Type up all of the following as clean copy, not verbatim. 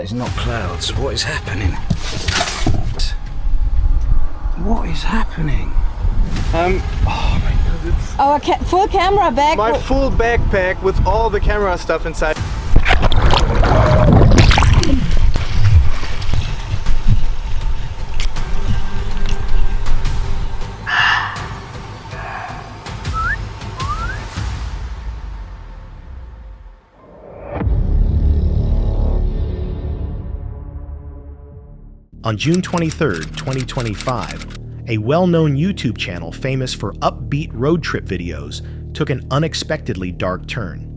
It's not clouds. What is happening? What is happening? Oh my goodness. Our full camera bag. My full backpack with all the camera stuff inside. On June 23, 2025, a well-known YouTube channel famous for upbeat road trip videos took an unexpectedly dark turn.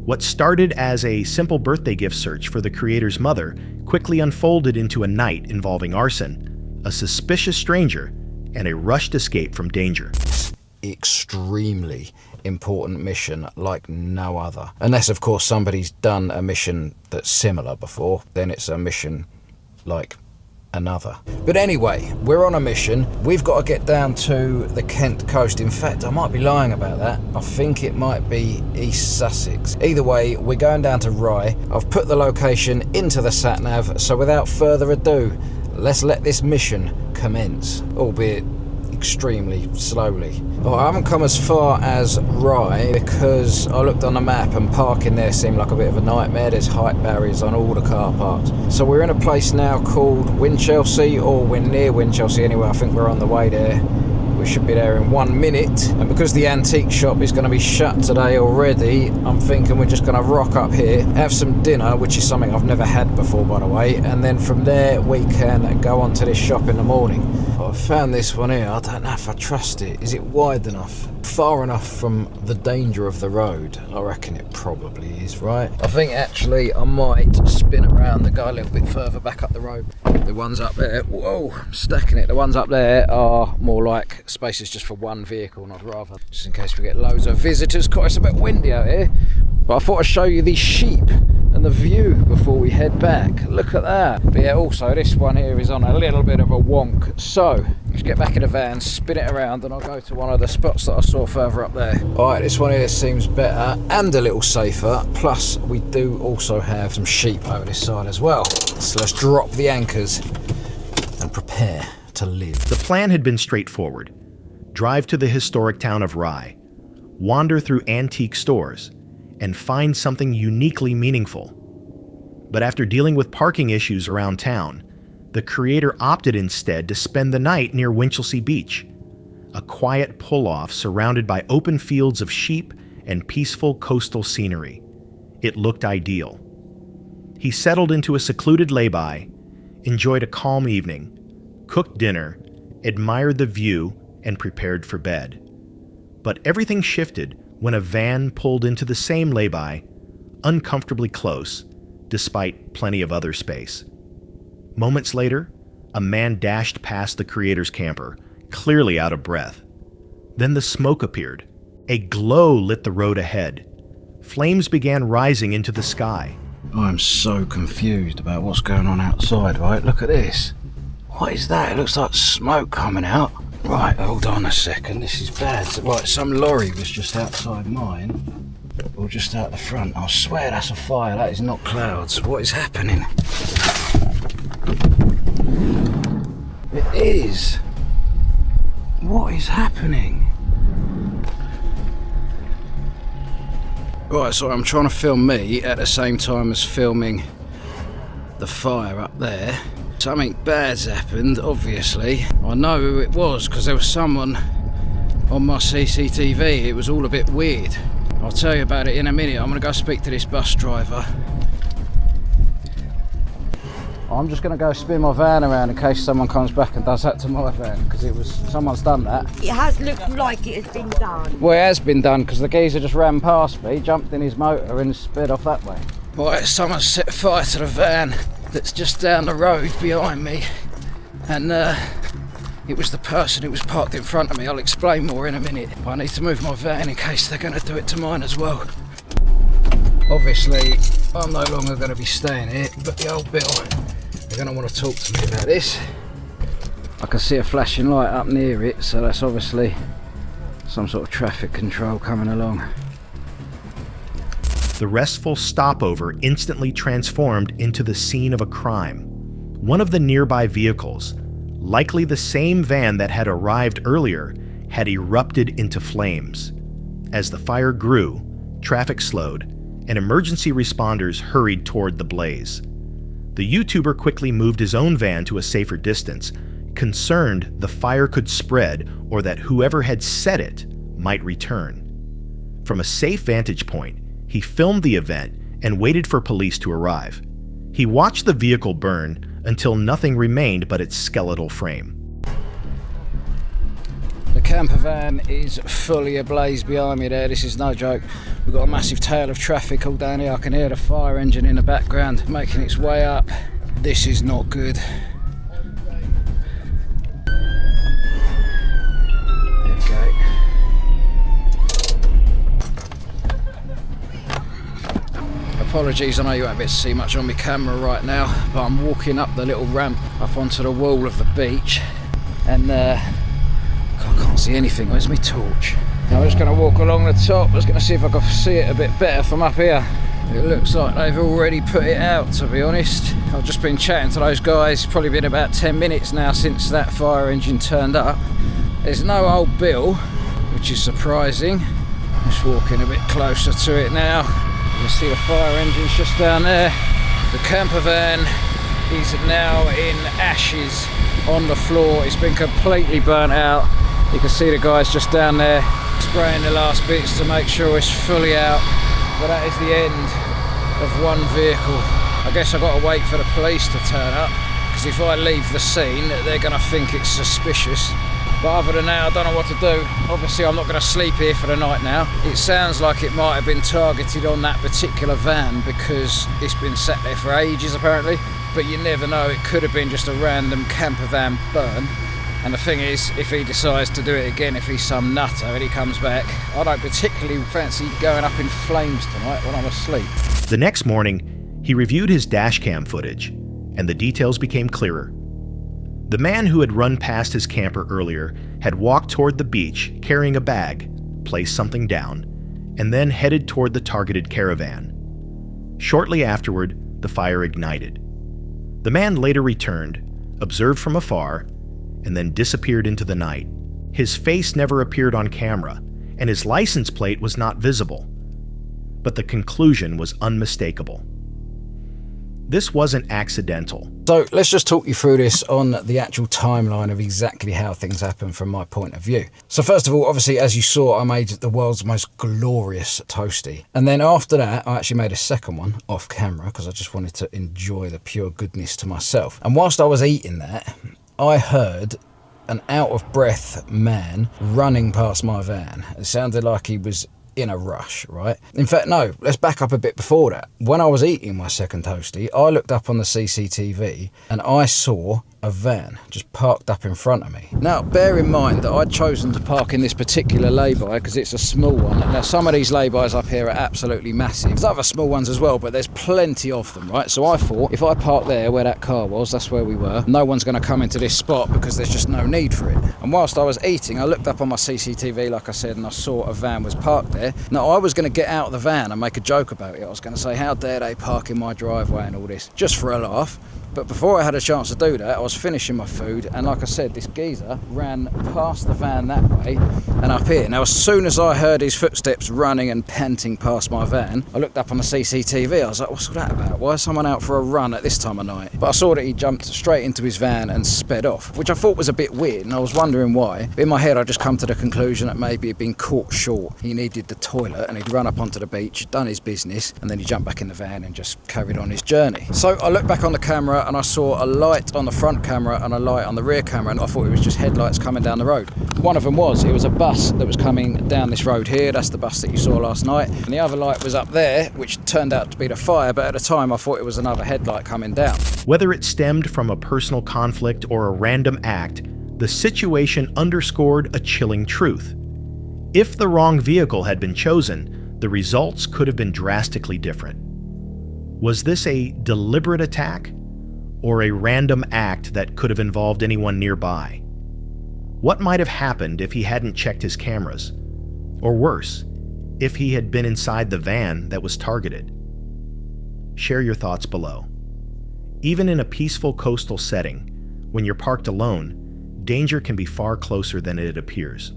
What started as a simple birthday gift search for the creator's mother quickly unfolded into a night involving arson, a suspicious stranger, and a rushed escape from danger. Extremely important mission like no other. Unless, of course, somebody's done a mission that's similar before, then it's a mission like another. But anyway, we're on a mission. We've got to get down to the Kent coast. In fact, I might be lying about that. I think it might be East Sussex. Either way, we're going down to Rye. I've put the location into the sat-nav, so without further ado, let's let this mission commence, albeit extremely slowly. Well, I haven't come as far as Rye because I looked on the map and parking there seemed like a bit of a nightmare. There's height barriers on all the car parks. So we're in a place now called Winchelsea, or we're near Winchelsea anyway. I think we're on the way there. We should be there in 1 minute. And because the antique shop is going to be shut today already, I'm thinking we're just going to rock up here, have some dinner, which is something I've never had before, by the way, and then from there we can go on to this shop in the morning. I found this one here. I don't know if I trust it. Is it wide enough? Far enough from the danger of the road? I reckon it probably is, right? I think actually I might spin around and go a little bit further back up the road. The ones up there, whoa, I'm stacking it. The ones up there are more like spaces just for one vehicle, and I'd rather, just in case we get loads of visitors. Quite, it's a bit windy out here, but I thought I'd show you these sheep and the view before we head back. Look at that. But yeah, also this one here is on a little bit of a wonk. So let's get back in the van, spin it around, and I'll go to one of the spots that I saw further up there. All right, this one here seems better and a little safer. Plus we do also have some sheep over this side as well. So let's drop the anchors and prepare to live. The plan had been straightforward. Drive to the historic town of Rye, wander through antique stores, and find something uniquely meaningful. But after dealing with parking issues around town, the creator opted instead to spend the night near Winchelsea Beach, a quiet pull-off surrounded by open fields of sheep and peaceful coastal scenery. It looked ideal. He settled into a secluded lay-by, enjoyed a calm evening, cooked dinner, admired the view, and prepared for bed. But everything shifted when a van pulled into the same lay-by, uncomfortably close, despite plenty of other space. Moments later, a man dashed past the creator's camper, clearly out of breath. Then the smoke appeared. A glow lit the road ahead. Flames began rising into the sky. I'm so confused about what's going on outside, right? Look at this. What is that? It looks like smoke coming out. Right, hold on a second, this is bad. Right, some lorry was just outside mine, or just out the front. I swear that's a fire, that is not clouds. What is happening? It is. What is happening? Right, so I'm trying to film me at the same time as filming the fire up there. Something bad's happened, obviously. I know who it was because there was someone on my CCTV. It was all a bit weird. I'll tell you about it in a minute. I'm going to go speak to this bus driver. I'm just going to go spin my van around in case someone comes back and does that to my van, because someone's done that. It has looked like it has been done. Well, it has been done because the geezer just ran past me, jumped in his motor and sped off that way. Right, someone set fire to the van that's just down the road behind me, and it was the person who was parked in front of me. I'll explain more in a minute, but I need to move my van in case they're going to do it to mine as well. Obviously I'm no longer going to be staying here, but the old Bill, they're going to want to talk to me about this. I can see a flashing light up near it, so that's obviously some sort of traffic control coming along. The restful stopover instantly transformed into the scene of a crime. One of the nearby vehicles, likely the same van that had arrived earlier, had erupted into flames. As the fire grew, traffic slowed, and emergency responders hurried toward the blaze. The YouTuber quickly moved his own van to a safer distance, concerned the fire could spread or that whoever had set it might return. From a safe vantage point, he filmed the event and waited for police to arrive. He watched the vehicle burn until nothing remained but its skeletal frame. The camper van is fully ablaze behind me there. This is no joke. We've got a massive tail of traffic all down here. I can hear the fire engine in the background making its way up. This is not good. There we go. Apologies, I know you won't be able to see much on my camera right now, but I'm walking up the little ramp up onto the wall of the beach, and I can't see anything. Where's my torch? Now I'm just going to walk along the top. I was going to see if I could see it a bit better from up here. It looks like they've already put it out, to be honest. I've just been chatting to those guys. It's probably been about 10 minutes now since that fire engine turned up. There's no old bill, which is surprising. Just walking a bit closer to it now. You can see the fire engine's just down there. The camper van is now in ashes on the floor. It's been completely burnt out. You can see the guys just down there spraying the last bits to make sure it's fully out. But that is the end of one vehicle. I guess I've got to wait for the police to turn up, because if I leave the scene, they're going to think it's suspicious. But other than that, I don't know what to do. Obviously, I'm not going to sleep here for the night now. It sounds like it might have been targeted on that particular van because it's been sat there for ages, apparently. But you never know, it could have been just a random camper van burn. And the thing is, if he decides to do it again, if he's some nutter and he comes back, I don't particularly fancy going up in flames tonight when I'm asleep. The next morning, he reviewed his dashcam footage, and the details became clearer. The man who had run past his camper earlier had walked toward the beach carrying a bag, placed something down, and then headed toward the targeted caravan. Shortly afterward, the fire ignited. The man later returned, observed from afar, and then disappeared into the night. His face never appeared on camera, and his license plate was not visible. But the conclusion was unmistakable. This wasn't accidental. So let's just talk you through this on the actual timeline of exactly how things happen from my point of view. So first of all, obviously, as you saw, I made the world's most glorious toasty. And then after that, I actually made a second one off camera because I just wanted to enjoy the pure goodness to myself. And whilst I was eating that, I heard an out-of-breath man running past my van. It sounded like he was in a rush, right? In fact, no, let's back up a bit before that. When I was eating my second toasty, I looked up on the CCTV and I saw a van just parked up in front of me. Now, bear in mind that I'd chosen to park in this particular lay-by because it's a small one. Now, some of these lay-bys up here are absolutely massive. There's other small ones as well, but there's plenty of them, right? So I thought, if I park there where that car was, that's where we were, no one's going to come into this spot because there's just no need for it. And whilst I was eating, I looked up on my CCTV, like I said, and I saw a van was parked there. Now, I was going to get out of the van and make a joke about it. I was going to say, how dare they park in my driveway and all this, just for a laugh. But before I had a chance to do that, I was finishing my food, and like I said, this geezer ran past the van that way and up here. Now, as soon as I heard his footsteps running and panting past my van, I looked up on the CCTV. I was like, what's all that about? Why is someone out for a run at this time of night? But I saw that he jumped straight into his van and sped off, which I thought was a bit weird, and I was wondering why. But in my head, I just come to the conclusion that maybe he'd been caught short. He needed the toilet, and he'd run up onto the beach, done his business, and then he jumped back in the van and just carried on his journey. So I looked back on the camera, and I saw a light on the front camera and a light on the rear camera, and I thought it was just headlights coming down the road. One of them was a bus that was coming down this road here. That's the bus that you saw last night. And the other light was up there, which turned out to be the fire, but at the time I thought it was another headlight coming down. Whether it stemmed from a personal conflict or a random act, the situation underscored a chilling truth. If the wrong vehicle had been chosen, the results could have been drastically different. Was this a deliberate attack, or a random act that could have involved anyone nearby? What might have happened if he hadn't checked his cameras? Or worse, if he had been inside the van that was targeted? Share your thoughts below. Even in a peaceful coastal setting, when you're parked alone, danger can be far closer than it appears.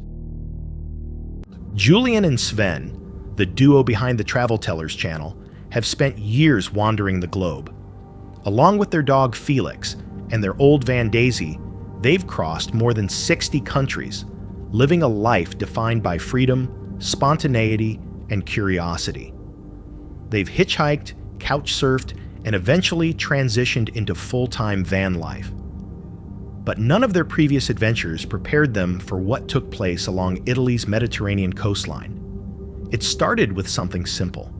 Julian and Sven, the duo behind the Travel Tellers channel, have spent years wandering the globe. Along with their dog Felix and their old van Daisy, they've crossed more than 60 countries, living a life defined by freedom, spontaneity, and curiosity. They've hitchhiked, couch surfed, and eventually transitioned into full-time van life. But none of their previous adventures prepared them for what took place along Italy's Mediterranean coastline. It started with something simple: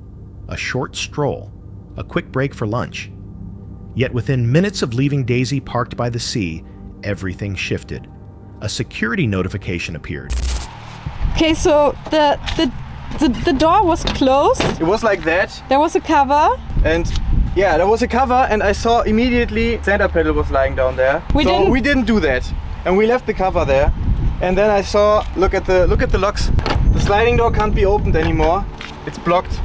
a short stroll, a quick break for lunch. Yet within minutes of leaving Daisy parked by the sea, everything shifted. A security notification appeared. Okay, so the door was closed. It was like that, There was a cover. and yeah, there was a cover, and I saw immediately center pedal was lying down there. We didn't- do that, and we left the cover there. And then I saw, look at the locks. The sliding door can't be opened anymore. It's blocked.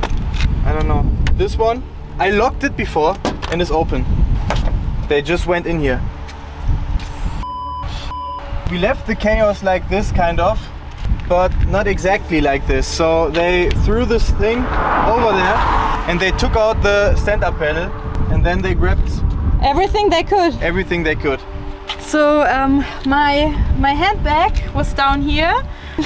I don't know. This one, I locked it before, and it's open. They just went in here. We left the chaos like this, kind of, but not exactly like this. So they threw this thing over there, and they took out the stand-up pedal, and then they grabbed Everything they could. everything they could. So my handbag was down here.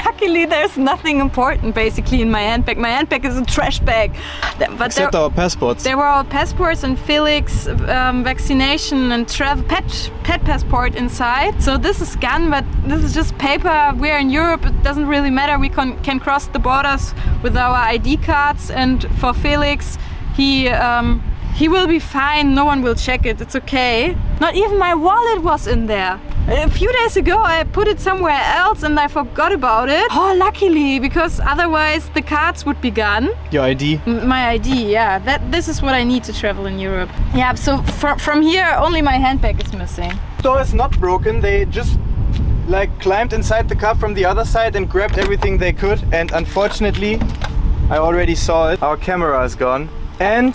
Luckily, there's nothing important basically in my handbag. My handbag is a trash bag. But Except our passports. there were our passports and Felix vaccination and pet passport inside. So this is gone, but this is just paper. We're in Europe. It doesn't really matter. We can cross the borders with our ID cards. And for Felix, he will be fine. No one will check it. It's okay. Not even my wallet was in there. A few days ago I put it somewhere else and I forgot about it. Oh, luckily, because otherwise the cards would be gone. Your ID. My ID, yeah. This is what I need to travel in Europe. Yeah, so from here only my handbag is missing. The door is not broken. They just like climbed inside the car from the other side and grabbed everything they could. And unfortunately, I already saw it. Our camera is gone. And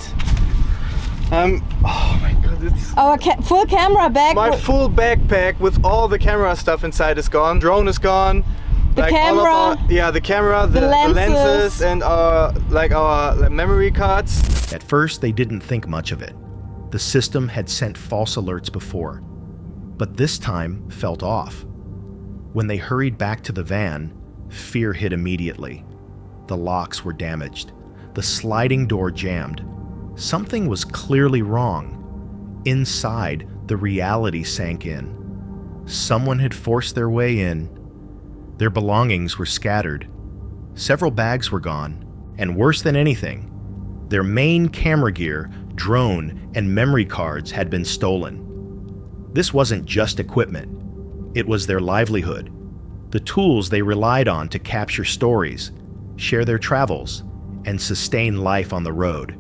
oh my god, it's Our full camera bag. my full backpack with all the camera stuff inside is gone. Drone is gone. The all of camera. the camera, the lenses. lenses, and our memory cards. At first, they didn't think much of it. The system had sent false alerts before, but this time felt off. When they hurried back to the van, fear hit immediately. The locks were damaged. The sliding door jammed. Something was clearly wrong. Inside, the reality sank in. Someone had forced their way in. Their belongings were scattered. Several bags were gone, and worse than anything, their main camera gear, drone, and memory cards had been stolen. This wasn't just equipment. It was their livelihood, the tools they relied on to capture stories, share their travels, and sustain life on the road.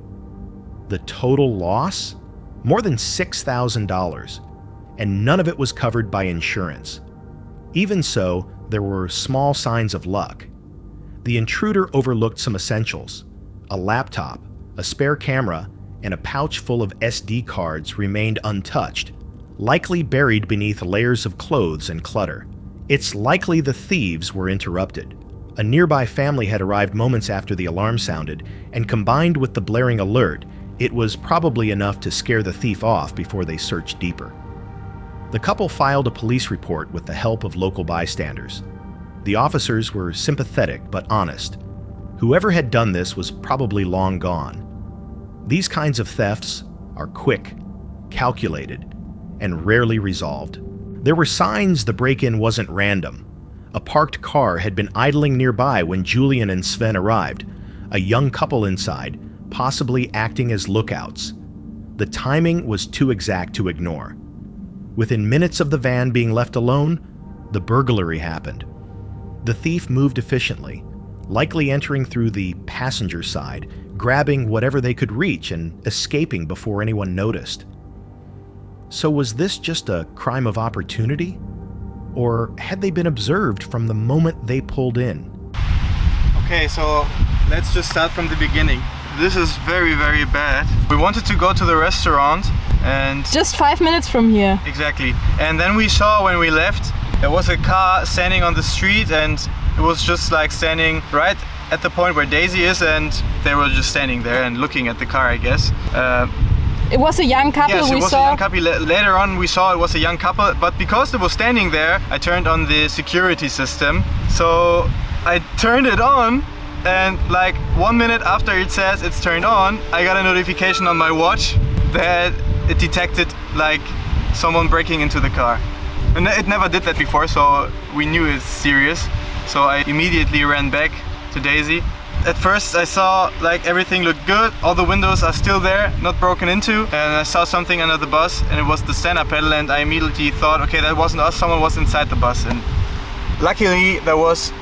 The total loss? More than $6,000, and none of it was covered by insurance. Even so, there were small signs of luck. The intruder overlooked some essentials. A laptop, a spare camera, and a pouch full of SD cards remained untouched, likely buried beneath layers of clothes and clutter. It's likely the thieves were interrupted. A nearby family had arrived moments after the alarm sounded, and combined with the blaring alert, it was probably enough to scare the thief off before they searched deeper. The couple filed a police report with the help of local bystanders. The officers were sympathetic but honest. Whoever had done this was probably long gone. These kinds of thefts are quick, calculated, and rarely resolved. There were signs the break-in wasn't random. A parked car had been idling nearby when Julian and Sven arrived, a young couple inside, possibly acting as lookouts. The timing was too exact to ignore. Within minutes of the van being left alone, the burglary happened. The thief moved efficiently, likely entering through the passenger side, grabbing whatever they could reach and escaping before anyone noticed. So was this just a crime of opportunity? Or had they been observed from the moment they pulled in? Okay, so let's just start from the beginning. This is very, very bad. We wanted to go to the restaurant and... Just 5 minutes from here. Exactly. And then we saw when we left, there was a car standing on the street, and it was just like standing right at the point where Daisy is, and they were just standing there and looking at the car, I guess. It was a young couple yes, we it was saw. a young couple. Later on we saw it was a young couple, but because it was standing there, I turned on the security system. So I turned it on, and like 1 minute after it says it's turned on, I got a notification on my watch that it detected like someone breaking into the car. And it never did that before, so we knew it's serious. So I immediately ran back to Daisy. At first I saw like everything looked good, all the windows are still there, not broken into, and I saw something under the bus, and it was the stand-up pedal, and I immediately thought, okay, that wasn't us, someone was inside the bus. And luckily there was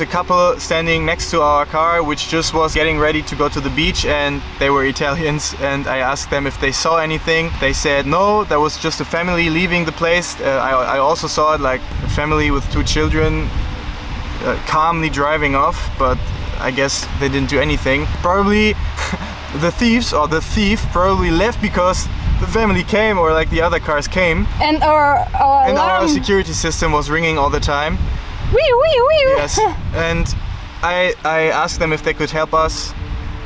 a couple standing next to our car which just was getting ready to go to the beach, and they were Italians, and I asked them if they saw anything. They said no, there was just a family leaving the place. I also saw it, like a family with 2 children calmly driving off, but I guess they didn't do anything. Probably the thieves or the thief probably left because the family came, or like the other cars came. And our alarm. Security system was ringing all the time. Wee, wee, wee. Yes, and I asked them if they could help us,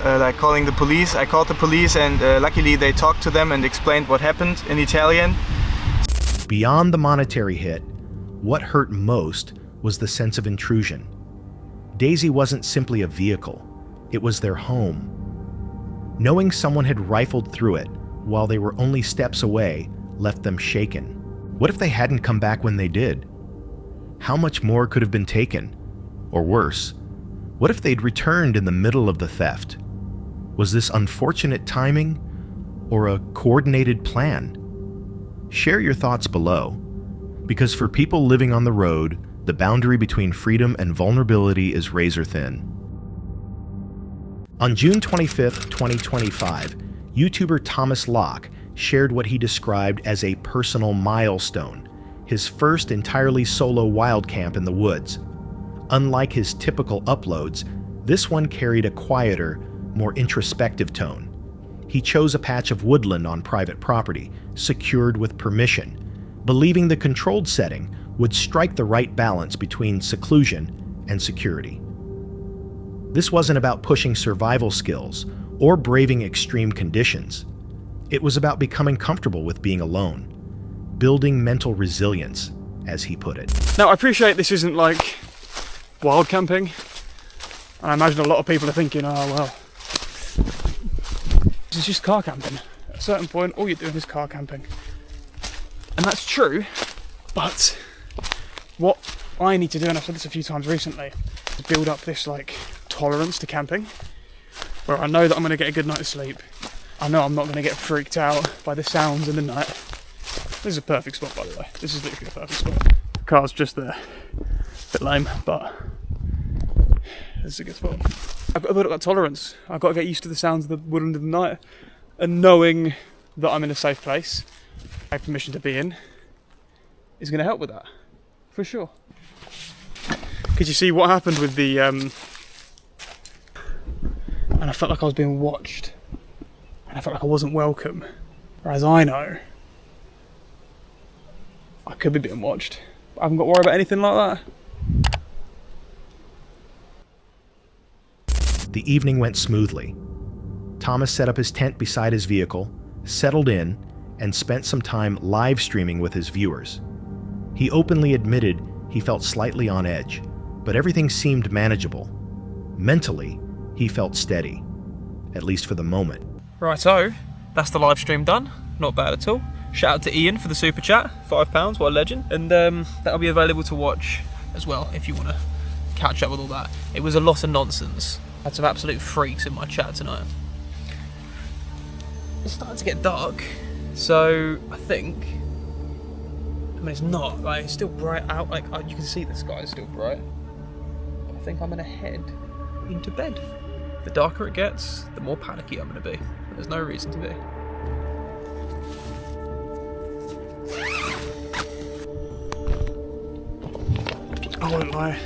like calling the police. I called the police, and luckily they talked to them and explained what happened in Italian. Beyond the monetary hit, what hurt most was the sense of intrusion. Daisy wasn't simply a vehicle, it was their home. Knowing someone had rifled through it while they were only steps away left them shaken. What if they hadn't come back when they did? How much more could have been taken? Or worse, what if they'd returned in the middle of the theft? Was this unfortunate timing or a coordinated plan? Share your thoughts below, because for people living on the road, the boundary between freedom and vulnerability is razor thin. On June 25, 2025, YouTuber Thomas Locke shared what he described as a personal milestone, his first entirely solo wild camp in the woods. Unlike his typical uploads, this one carried a quieter, more introspective tone. He chose a patch of woodland on private property, secured with permission, believing the controlled setting would strike the right balance between seclusion and security. This wasn't about pushing survival skills or braving extreme conditions. It was about becoming comfortable with being alone, building mental resilience, as he put it. Now, I appreciate this isn't like wild camping, and I imagine a lot of people are thinking, oh well, this is just car camping. At a certain point, all you're doing is car camping. And that's true, but what I need to do, and I've said this a few times recently, is build up this like tolerance to camping, where I know that I'm going to get a good night's sleep. I know I'm not going to get freaked out by the sounds in the night. This is a perfect spot, by the way. This is literally a perfect spot. The car's just there. A bit lame, but this is a good spot. I've got to build up that tolerance. I've got to get used to the sounds of the woodland in the night, and knowing that I'm in a safe place, I have permission to be in, is going to help with that. For sure. Because you see what happened with the and I felt like I was being watched, and I felt like I wasn't welcome, whereas I know I could be being watched, but I haven't got to worry about anything like that. The evening went smoothly. Thomas set up his tent beside his vehicle, settled in, and spent some time live streaming with his viewers. He openly admitted he felt slightly on edge, but everything seemed manageable. Mentally, he felt steady, at least for the moment. Righto, that's the live stream done. Not bad at all. Shout out to Ian for the super chat, £5, what a legend. And that'll be available to watch as well if you want to catch up with all that. It was a lot of nonsense. I had some absolute freaks in my chat tonight. It's starting to get dark, so I think, I mean it's not, like it's still bright out, like you can see the sky is still bright. But I think I'm gonna head into bed. The darker it gets, the more panicky I'm gonna be. But there's no reason to be. I won't lie.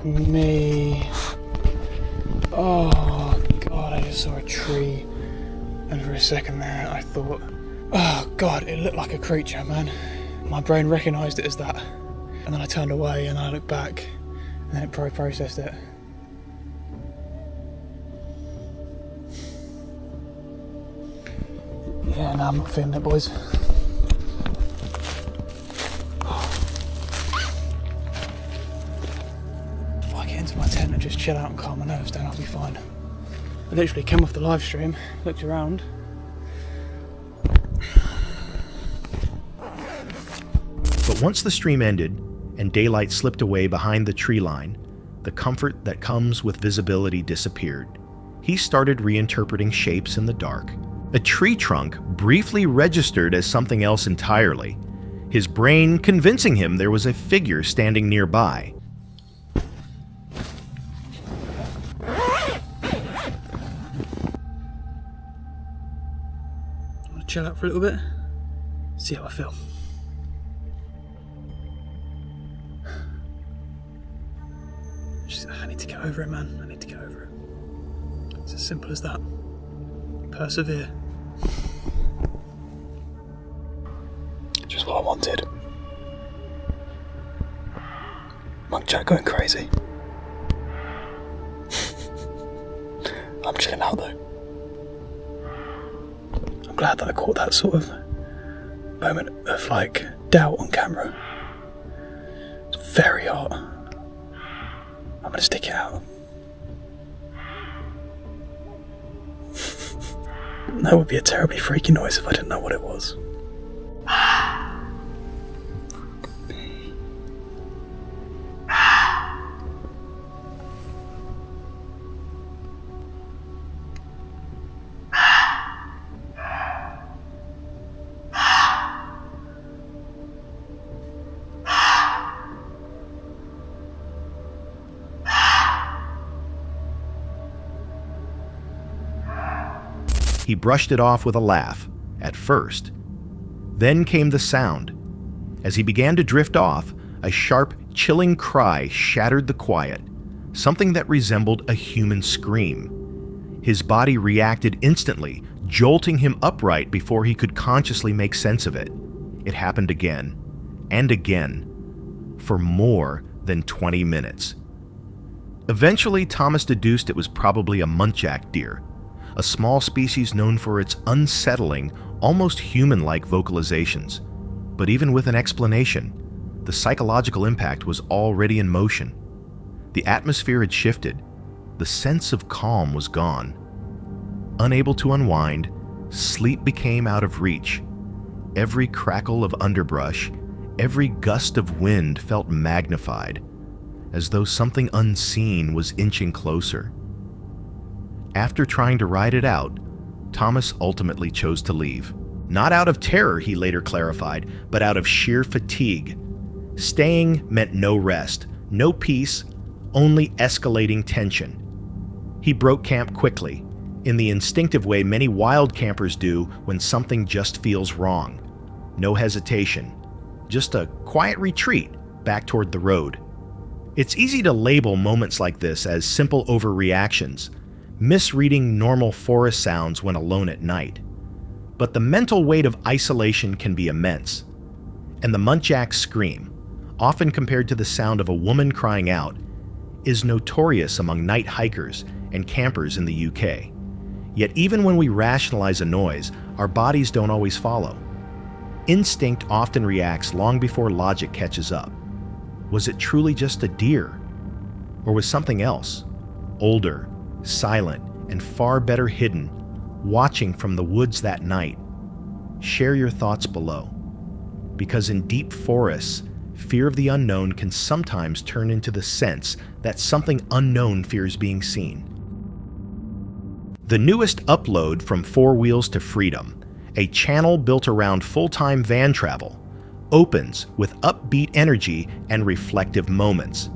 Fuck me. Oh god, I just saw a tree. And for a second there, I thought, oh god, it looked like a creature, man. My brain recognised it as that. And then I turned away and then I looked back and then it processed it. Yeah, no, I'm not feeling it, boys. If I get into my tent and just chill out and calm my nerves down, I'll be fine. I literally came off the live stream, looked around. But once the stream ended and daylight slipped away behind the tree line, the comfort that comes with visibility disappeared. He started reinterpreting shapes in the dark. A tree trunk briefly registered as something else entirely, his brain convincing him there was a figure standing nearby. I'm gonna chill out for a little bit, see how I feel. I need to get over it, man. I need to get over it. It's as simple as that. Persevere. Just what I wanted. Monk Jack going crazy. I'm chilling out though. I'm glad that I caught that sort of moment of like doubt on camera. It's very hot. I'm gonna stick it out. That would be a terribly freaky noise if I didn't know what it was. He brushed it off with a laugh, at first. Then came the sound. As he began to drift off, a sharp, chilling cry shattered the quiet, something that resembled a human scream. His body reacted instantly, jolting him upright before he could consciously make sense of it. It happened again, and again, for more than 20 minutes. Eventually, Thomas deduced it was probably a muntjac deer, a small species known for its unsettling, almost human-like vocalizations. But even with an explanation, the psychological impact was already in motion. The atmosphere had shifted. The sense of calm was gone. Unable to unwind, sleep became out of reach. Every crackle of underbrush, every gust of wind felt magnified, as though something unseen was inching closer. After trying to ride it out, Thomas ultimately chose to leave. Not out of terror, he later clarified, but out of sheer fatigue. Staying meant no rest, no peace, only escalating tension. He broke camp quickly, in the instinctive way many wild campers do when something just feels wrong. No hesitation, just a quiet retreat back toward the road. It's easy to label moments like this as simple overreactions, misreading normal forest sounds when alone at night. But the mental weight of isolation can be immense. And the muntjac scream, often compared to the sound of a woman crying out, is notorious among night hikers and campers in the UK. Yet even when we rationalize a noise, our bodies don't always follow. Instinct often reacts long before logic catches up. Was it truly just a deer? Or was something else, older, silent, and far better hidden, watching from the woods that night? Share your thoughts below. Because in deep forests, fear of the unknown can sometimes turn into the sense that something unknown fears being seen. The newest upload from Four Wheels to Freedom, a channel built around full-time van travel, opens with upbeat energy and reflective moments.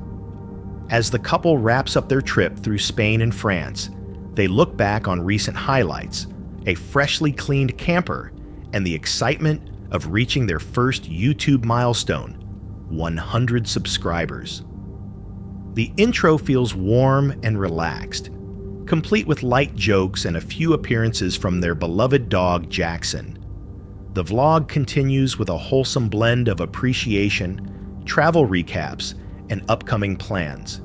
As the couple wraps up their trip through Spain and France, they look back on recent highlights, a freshly cleaned camper, and the excitement of reaching their first YouTube milestone, 100 subscribers. The intro feels warm and relaxed, complete with light jokes and a few appearances from their beloved dog Jackson. The vlog continues with a wholesome blend of appreciation, travel recaps, and upcoming plans.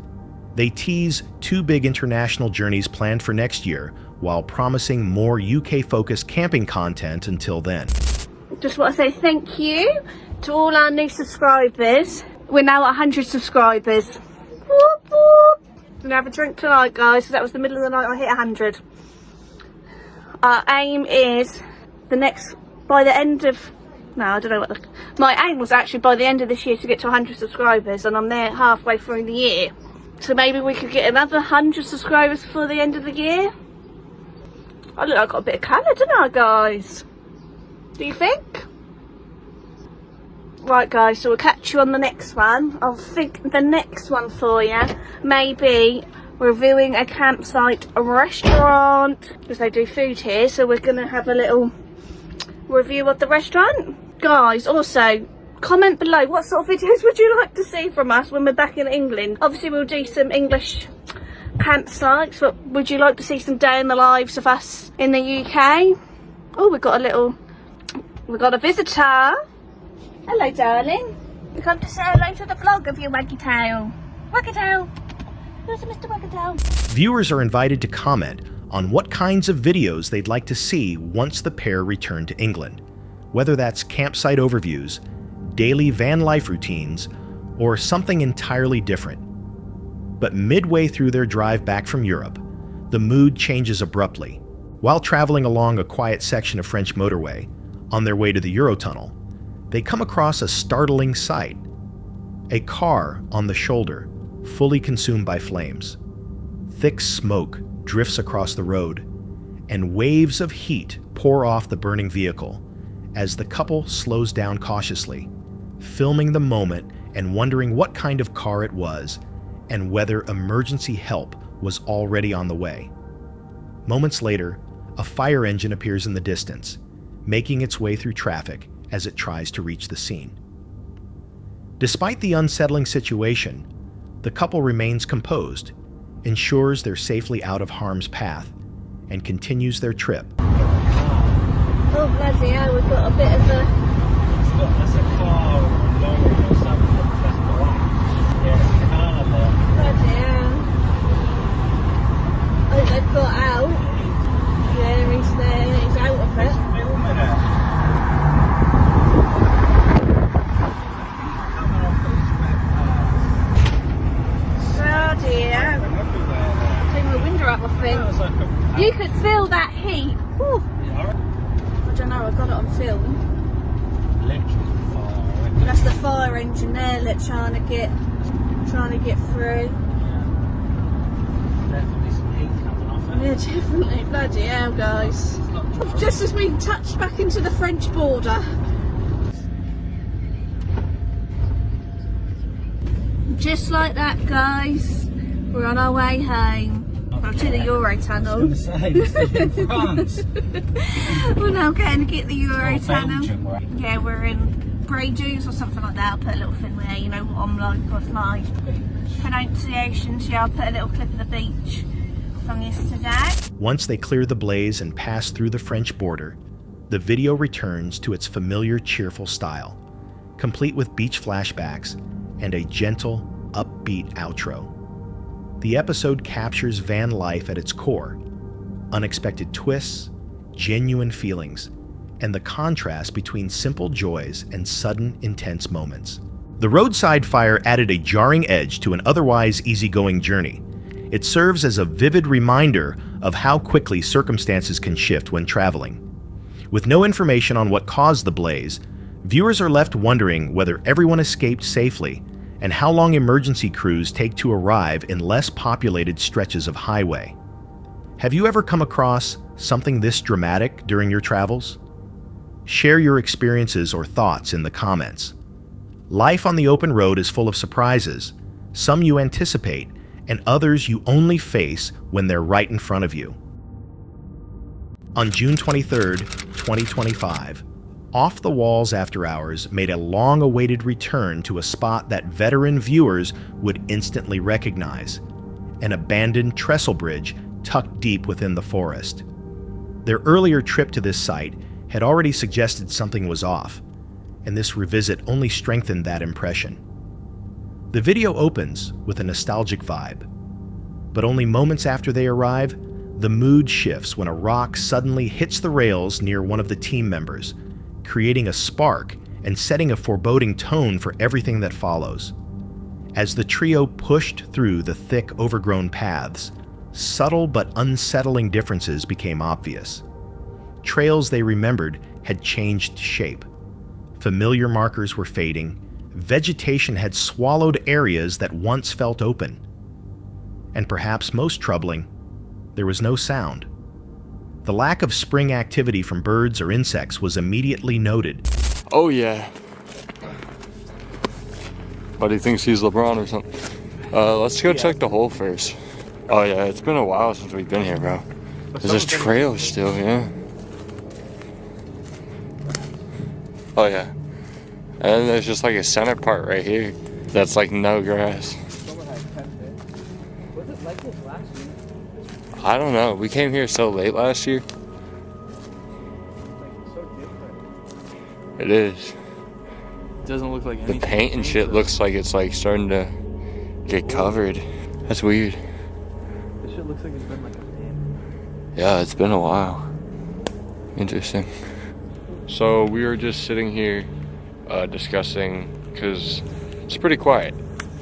They tease 2 big international journeys planned for next year, while promising more UK-focused camping content until then. Just want to say thank you to all our new subscribers. We're now at 100 subscribers. Whoop, whoop. Gonna have a drink tonight, guys, because that was the middle of the night I hit 100. Our aim is by the end of, no, I don't know what my aim was actually by the end of this year to get to 100 subscribers, and I'm there halfway through the year. So maybe we could get another 100 subscribers before the end of the year. I look like I got a bit of colour, don't I, guys? Do you think? Right, guys, so we'll catch you on the next one. I'll think the next one for you, maybe reviewing a campsite, a restaurant, because they do food here, so we're going to have a little review of the restaurant. Guys, also, comment below what sort of videos would you like to see from us when we're back in England. Obviously, we'll do some English campsites, but would you like to see some day in the lives of us in the UK? Oh, we've got a visitor. Hello, darling. You come to say hello to the vlog of your waggy tail. Waggy tail. Where's Mr. Waggy tail? Viewers are invited to comment on what kinds of videos they'd like to see once the pair return to England, whether that's campsite overviews, daily van life routines, or something entirely different. But midway through their drive back from Europe, the mood changes abruptly. While traveling along a quiet section of French motorway, on their way to the Eurotunnel, they come across a startling sight. A car on the shoulder, fully consumed by flames. Thick smoke drifts across the road, and waves of heat pour off the burning vehicle as the couple slows down cautiously, filming the moment and wondering what kind of car it was and whether emergency help was already on the way. Moments later, a fire engine appears in the distance, making its way through traffic as it tries to reach the scene. Despite the unsettling situation, the couple remains composed, ensures they're safely out of harm's path, and continues their trip. Oh, bloody hell, we've got a bit of a... That's a car or a lorry or something. That's black. Yeah, it's a car there. Bloody hell. Oh, they've got out. Yeah, he's there. He's out of it. Filming it. Up, I think. You could feel that heat. Whew. I don't know, I got it on film. Electric fire. That's the fire engine there, trying to get through. Yeah. Definitely some heat coming off it. Yeah, definitely. Bloody hell, guys. Just as we touched back into the French border. Just like that, guys. We're on our way home. Well, to the Eurotunnel. In France. We're now going to get the Eurotunnel. Yeah, we're in Bray-Dunes or something like that. I'll put a little thing there, you know what I'm like with my pronunciations. Yeah, I'll put a little clip of the beach from yesterday. Once they clear the blaze and pass through the French border, the video returns to its familiar cheerful style, complete with beach flashbacks and a gentle, upbeat outro. The episode captures van life at its core, unexpected twists, genuine feelings, and the contrast between simple joys and sudden, intense moments. The roadside fire added a jarring edge to an otherwise easygoing journey. It serves as a vivid reminder of how quickly circumstances can shift when traveling. With no information on what caused the blaze, viewers are left wondering whether everyone escaped safely and how long emergency crews take to arrive in less populated stretches of highway. Have you ever come across something this dramatic during your travels? Share your experiences or thoughts in the comments. Life on the open road is full of surprises, some you anticipate, and others you only face when they're right in front of you. On June 23, 2025, Off the Walls After Hours made a long-awaited return to a spot that veteran viewers would instantly recognize, an abandoned trestle bridge tucked deep within the forest. Their earlier trip to this site had already suggested something was off, and this revisit only strengthened that impression. The video opens with a nostalgic vibe, but only moments after they arrive, the mood shifts when a rock suddenly hits the rails near one of the team members, creating a spark and setting a foreboding tone for everything that follows. As the trio pushed through the thick, overgrown paths, subtle but unsettling differences became obvious. Trails they remembered had changed shape. Familiar markers were fading. Vegetation had swallowed areas that once felt open. And perhaps most troubling, there was no sound. The lack of spring activity from birds or insects was immediately noted. Oh yeah. Buddy thinks he's LeBron or something. Let's go check the hole first. Oh yeah, it's been a while since we've been here, bro. There's a trail still, yeah. Oh yeah. And then there's just like a center part right here that's like no grass. Was it like this last year? I don't know. We came here so late last year. So different. It is. It doesn't look like The anything. paint and shit looks like it's like starting to get covered. That's weird. This shit looks like it's been like a pan. Yeah, it's been a while. Interesting. So we were just sitting here discussing, because it's pretty quiet.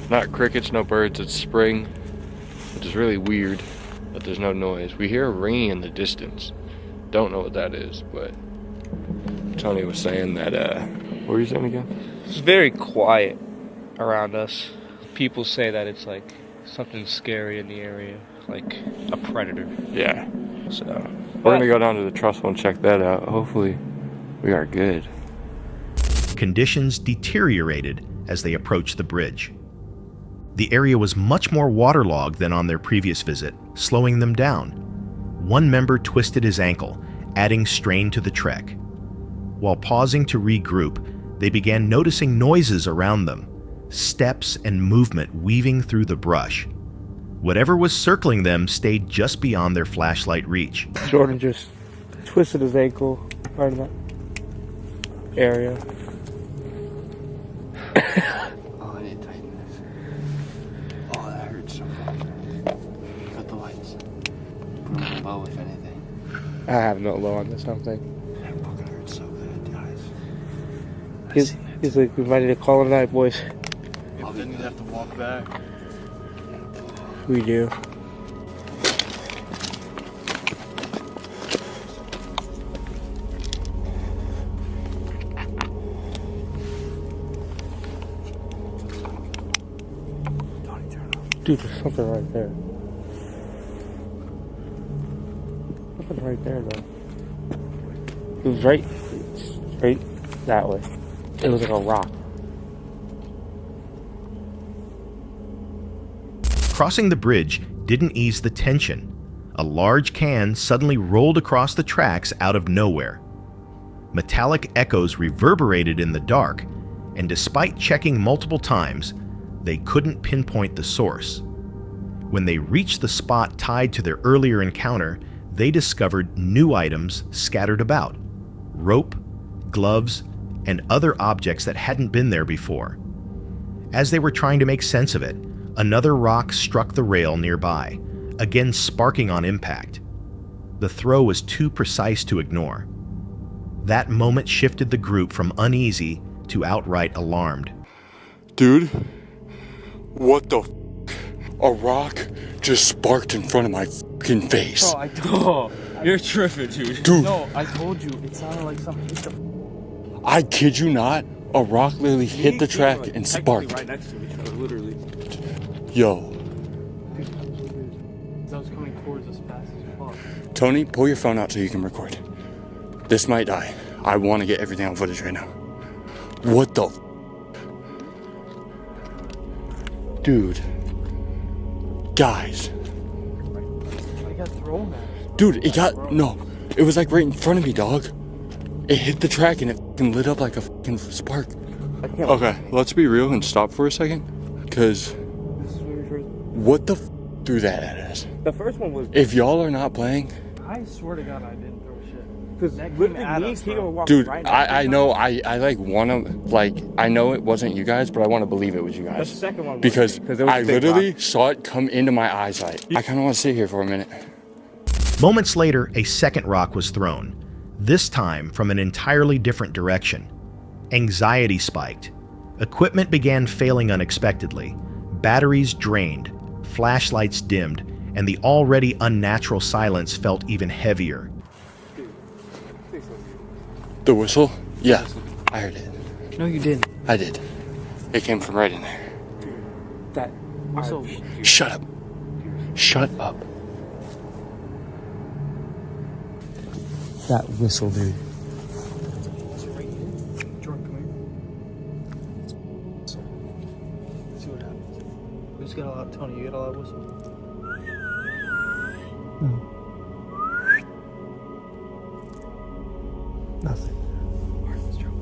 Not crickets, no birds, it's spring, which is really weird that there's no noise. We hear a ringing in the distance. Don't know what that is, but Tony was saying that, what were you saying again? It's very quiet around us. People say that it's like something scary in the area, like a predator. Yeah. So we're gonna go down to the trestle and check that out. Hopefully we are good. Conditions deteriorated as they approached the bridge. The area was much more waterlogged than on their previous visit, slowing them down. One member twisted his ankle, adding strain to the trek. While pausing to regroup, they began noticing noises around them, steps and movement weaving through the brush. Whatever was circling them stayed just beyond their flashlight reach. Jordan just twisted his ankle right in that area. Oh, I need to tighten this. Oh, that hurts so bad. Cut the lights. Put on a bow if anything. I have no low on this, I don't think. That fucking hurts so bad, guys. He's like, we might need to call it a night, boys. Then you'd have to walk back. We do. Dude, there's something right there. Something right there, though. It was right that way. It was like a rock. Crossing the bridge didn't ease the tension. A large can suddenly rolled across the tracks out of nowhere. Metallic echoes reverberated in the dark, and despite checking multiple times, they couldn't pinpoint the source. When they reached the spot tied to their earlier encounter, they discovered new items scattered about: rope, gloves, and other objects that hadn't been there before. As they were trying to make sense of it, another rock struck the rail nearby, again sparking on impact. The throw was too precise to ignore. That moment shifted the group from uneasy to outright alarmed. Dude, what the f? A rock just sparked in front of my fucking face. You're tripping, dude. Dude, No, I told you. It sounded like something. I kid you not, a rock literally hit the track and sparked. Right next to each other, literally. Yo, That was coming towards us fast as fuck. Tony, pull your phone out so you can record. This might die. I want to get everything on footage right now. What the f? Dude. Guys. I got thrown at. Dude, it got, no. It was like right in front of me, dog. It hit the track and it fucking lit up like a fucking spark. Okay, let's be real and stop for a second. Because what the threw that at us? The first one was. If y'all are not playing, I swear to God I didn't throw shit. Because literally me and Keegan were walking dude, right next to I each know, other. I like want to, like, I know it wasn't you guys, but I want to believe it was you The guys. second one was. Because there was a I big literally rock. saw it come into my eyesight. I kind of want to sit here for a minute. Moments later, a second rock was thrown, this time from an entirely different direction. Anxiety spiked. Equipment began failing unexpectedly. Batteries drained, flashlights dimmed, and the already unnatural silence felt even heavier. The whistle? Yeah, I heard it. No, you didn't. I did. It came from right in there. That whistle. Shut up. Shut up. That whistle, dude. Jordan, come here. See what happens. We just got a lot, Tony, you got a lot of whistle. Nothing. Alright, let's try one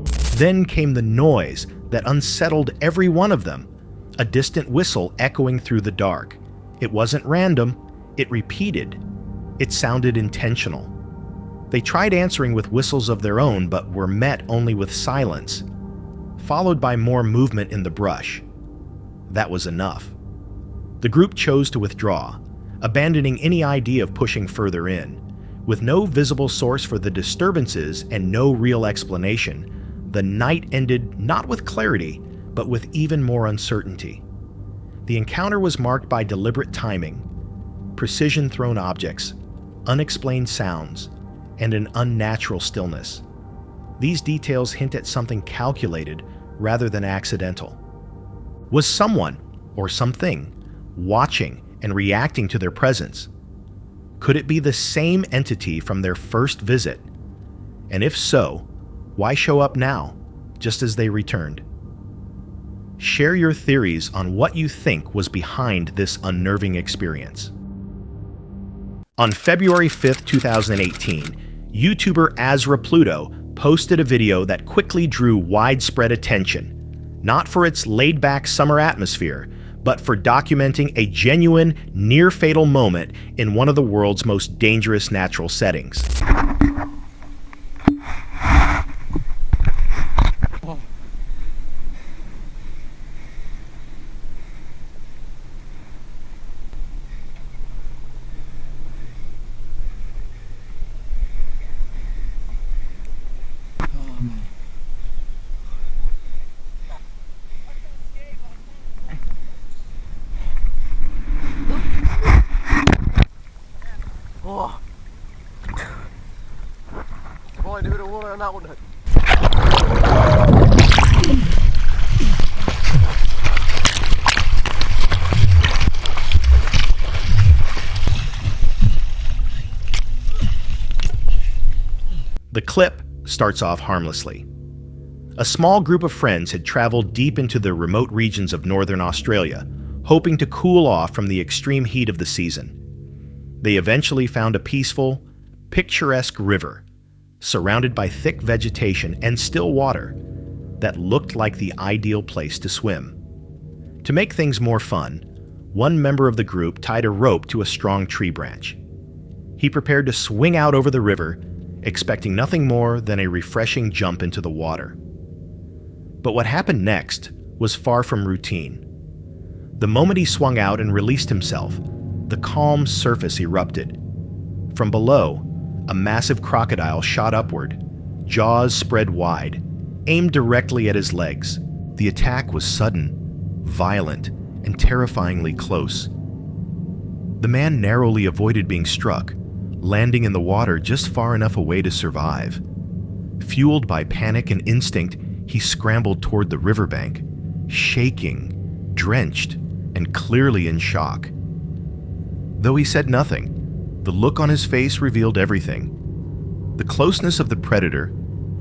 more. Then came the noise that unsettled every one of them, a distant whistle echoing through the dark. It wasn't random, it repeated. It sounded intentional. They tried answering with whistles of their own, but were met only with silence, followed by more movement in the brush. That was enough. The group chose to withdraw, abandoning any idea of pushing further in. With no visible source for the disturbances and no real explanation, the night ended not with clarity, but with even more uncertainty. The encounter was marked by deliberate timing, precision-thrown objects, unexplained sounds, and an unnatural stillness. These details hint at something calculated rather than accidental. Was someone, or something, watching and reacting to their presence? Could it be the same entity from their first visit? And if so, why show up now, just as they returned? Share your theories on what you think was behind this unnerving experience. On February 5th, 2018, YouTuber Azra Pluto posted a video that quickly drew widespread attention, not for its laid-back summer atmosphere, but for documenting a genuine, near-fatal moment in one of the world's most dangerous natural settings. The clip starts off harmlessly. A small group of friends had traveled deep into the remote regions of northern Australia, hoping to cool off from the extreme heat of the season. They eventually found a peaceful, picturesque river, surrounded by thick vegetation and still water, that looked like the ideal place to swim. To make things more fun, one member of the group tied a rope to a strong tree branch. He prepared to swing out over the river, expecting nothing more than a refreshing jump into the water. But what happened next was far from routine. The moment he swung out and released himself, the calm surface erupted. From below, a massive crocodile shot upward, jaws spread wide, aimed directly at his legs. The attack was sudden, violent, and terrifyingly close. The man narrowly avoided being struck, landing in the water just far enough away to survive. Fueled by panic and instinct, he scrambled toward the riverbank, shaking, drenched, and clearly in shock. Though he said nothing, the look on his face revealed everything. The closeness of the predator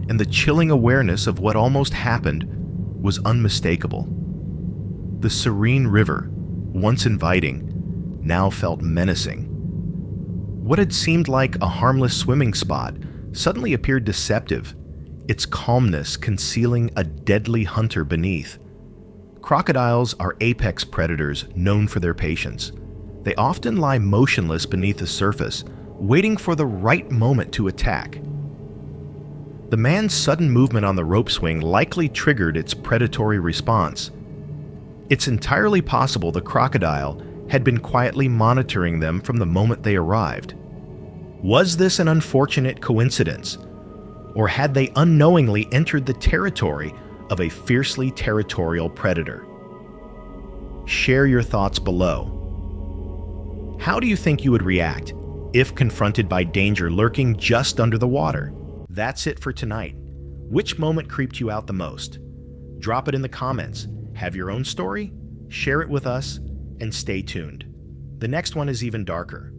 and the chilling awareness of what almost happened was unmistakable. The serene river, once inviting, now felt menacing. What had seemed like a harmless swimming spot suddenly appeared deceptive, its calmness concealing a deadly hunter beneath. Crocodiles are apex predators known for their patience. They often lie motionless beneath the surface, waiting for the right moment to attack. The man's sudden movement on the rope swing likely triggered its predatory response. It's entirely possible the crocodile had been quietly monitoring them from the moment they arrived. Was this an unfortunate coincidence? Or had they unknowingly entered the territory of a fiercely territorial predator? Share your thoughts below. How do you think you would react if confronted by danger lurking just under the water? That's it for tonight. Which moment creeped you out the most? Drop it in the comments. Have your own story? Share it with us, and stay tuned. The next one is even darker.